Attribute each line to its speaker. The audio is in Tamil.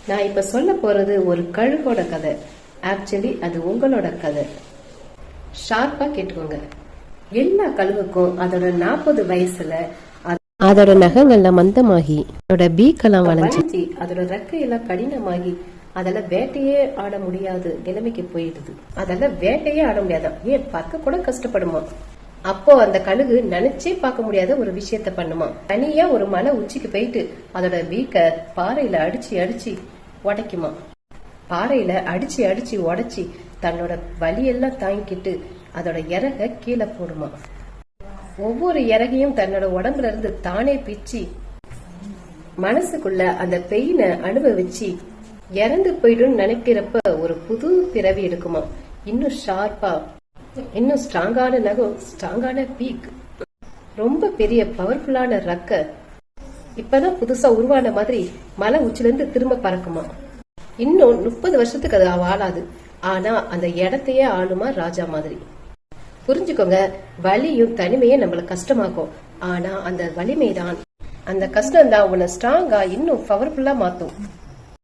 Speaker 1: நான் இப்ப சொல்ல போறது ஒரு கழுகோட கதை. ஆக்சுவலி அது உங்களோட கதை. ஷார்ப்பா கேட்டுக்கோங்க. எல்லா கழுகுக்கும் அதோட 40 வயசுல அதோட நகங்கள்ல மந்தமாகி அதோட பீக்கெல்லாம் வளைஞ்சி அதோட ரெக்கையெல்லாம் கடினமாகி அதெல்லாம் வேட்டையே ஆட முடியாது நிலைமைக்கு போயிடுது. அதெல்லாம் வேட்டையே ஆட முடியாதான், ஏன் பார்க்க கூட கஷ்டப்படுமா. அப்போ அந்த கழுகு நினைச்சே பார்க்க முடியாத ஒரு விஷயத்த பண்ணுமா. தனியா ஒரு மலை உச்சிக்கு போயிட்டு அதோட வீக்க பாறையில அடிச்சு அடிச்சு உடைக்குமா. பாறையில அடிச்சு அடிச்சு உடைச்சி தன்னோட வலியெல்லாம் தாங்கிக்கிட்டு அதோட இறக கீழே போடுமா. ஒவ்வொரு இறகையும் தன்னோட உடம்புல இருந்து தானே பிச்சு மனசுக்குள்ள அந்த பெயினை அனுபவிச்சு இறந்து போயிடும் நினைக்கிறப்ப ஒரு புது பிறவி எடுக்குமா. இன்னும் ஷார்ப்பா, இன்னும் ஸ்ட்ராங்கான நகம், ஸ்ட்ராங்கான பீக், ரொம்ப பெரிய பவர்ஃபுல்லான ரக்க இப்பதான் புதுசா உருவான மாதிரி மலை உச்சில இருந்து திரும்ப பறக்குமா. இன்னும் 30 வருஷத்துக்கு அது வாழாது. ஆனா அந்த இடத்தையே ஆளுமா ராஜா மாதிரி. புரிஞ்சுக்கோங்க, வலியும் தனிமையே நம்மள கஷ்டமாக்கும். ஆனா அந்த வலிமைதான், அந்த கஷ்டம் தான் உன்னை ஸ்ட்ராங்கா இன்னும் பவர்ஃபுல்லா மாத்தும்.